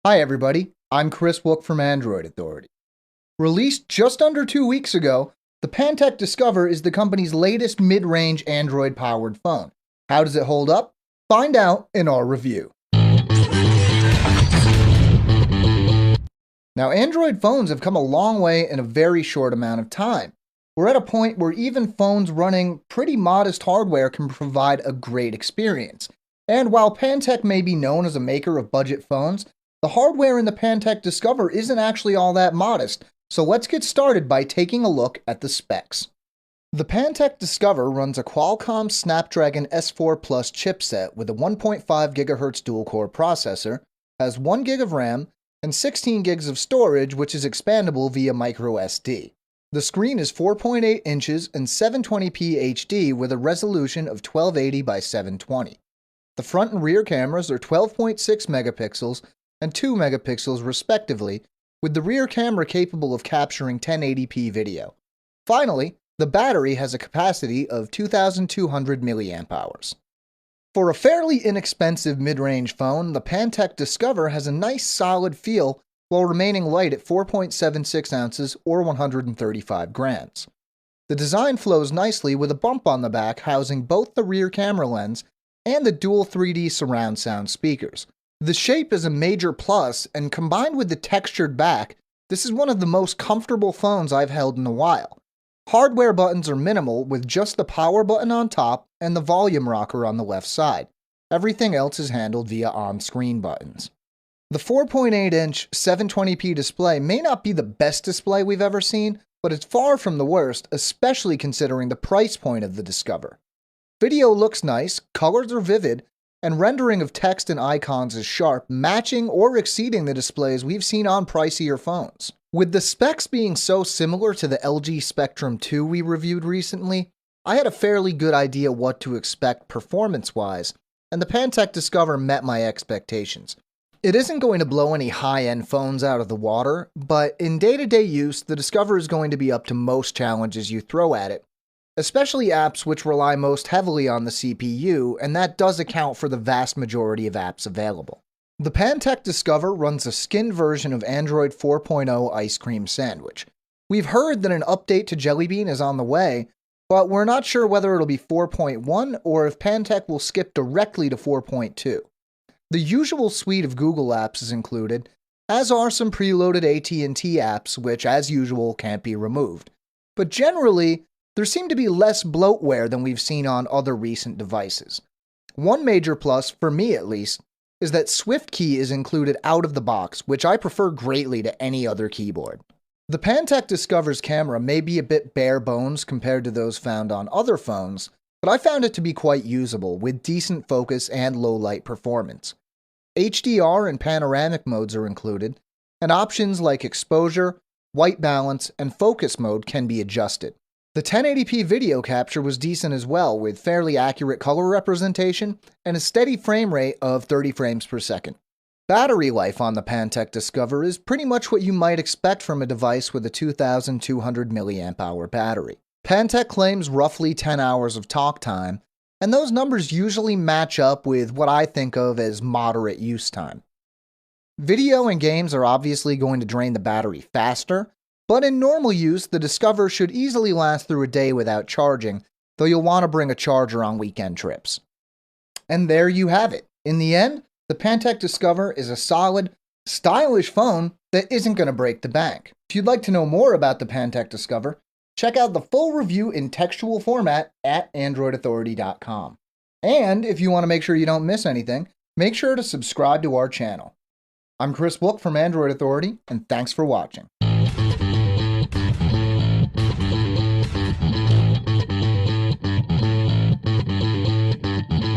Hi everybody, I'm Chris Wook from Android Authority. Released just under 2 weeks ago, the Pantech Discover is the company's latest mid-range Android-powered phone. How does it hold up? Find out in our review. Now, Android phones have come a long way in a very short amount of time. We're at a point where even phones running pretty modest hardware can provide a great experience. And while Pantech may be known as a maker of budget phones, the hardware in the Pantech Discover isn't actually all that modest, so let's get started by taking a look at the specs. The Pantech Discover runs a Qualcomm Snapdragon S4 Plus chipset with a 1.5 GHz dual-core processor, has 1 GB of RAM, and 16 gigs of storage, which is expandable via microSD. The screen is 4.8 inches and 720p HD with a resolution of 1280 by 720. The front and rear cameras are 12.6 megapixels and 2 megapixels respectively, with the rear camera capable of capturing 1080p video. Finally, the battery has a capacity of 2,200 mAh. For a fairly inexpensive mid-range phone, the Pantech Discover has a nice solid feel while remaining light at 4.76 ounces or 135 grams. The design flows nicely with a bump on the back housing both the rear camera lens and the dual 3D surround sound speakers. The shape is a major plus, and combined with the textured back, this is one of the most comfortable phones I've held in a while. Hardware buttons are minimal, with just the power button on top and the volume rocker on the left side. Everything else is handled via on-screen buttons. The 4.8-inch 720p display may not be the best display we've ever seen, but it's far from the worst, especially considering the price point of the Discover. Video looks nice, colors are vivid, and rendering of text and icons is sharp, matching or exceeding the displays we've seen on pricier phones. With the specs being so similar to the LG Spectrum 2 we reviewed recently, I had a fairly good idea what to expect performance-wise, and the Pantech Discover met my expectations. It isn't going to blow any high-end phones out of the water, but in day-to-day use, the Discover is going to be up to most challenges you throw at it, especially apps which rely most heavily on the CPU, and that does account for the vast majority of apps available. The Pantech Discover runs a skinned version of Android 4.0 Ice Cream Sandwich. We've heard that an update to Jelly Bean is on the way, but we're not sure whether it'll be 4.1 or if Pantech will skip directly to 4.2. The usual suite of Google apps is included, as are some preloaded AT&T apps which, as usual, can't be removed. But generally, there seemed to be less bloatware than we've seen on other recent devices. One major plus, for me at least, is that SwiftKey is included out of the box, which I prefer greatly to any other keyboard. The Pantech Discover's camera may be a bit bare bones compared to those found on other phones, but I found it to be quite usable, with decent focus and low light performance. HDR and panoramic modes are included, and options like exposure, white balance, and focus mode can be adjusted. The 1080p video capture was decent as well, with fairly accurate color representation and a steady frame rate of 30 frames per second. Battery life on the Pantech Discover is pretty much what you might expect from a device with a 2,200 mAh battery. Pantech claims roughly 10 hours of talk time, and those numbers usually match up with what I think of as moderate use time. Video and games are obviously going to drain the battery faster, but in normal use, the Discover should easily last through a day without charging, though you'll want to bring a charger on weekend trips. And there you have it. In the end, the Pantech Discover is a solid, stylish phone that isn't going to break the bank. If you'd like to know more about the Pantech Discover, check out the full review in textual format at androidauthority.com. And if you want to make sure you don't miss anything, make sure to subscribe to our channel. I'm Chris Wook from Android Authority, and thanks for watching.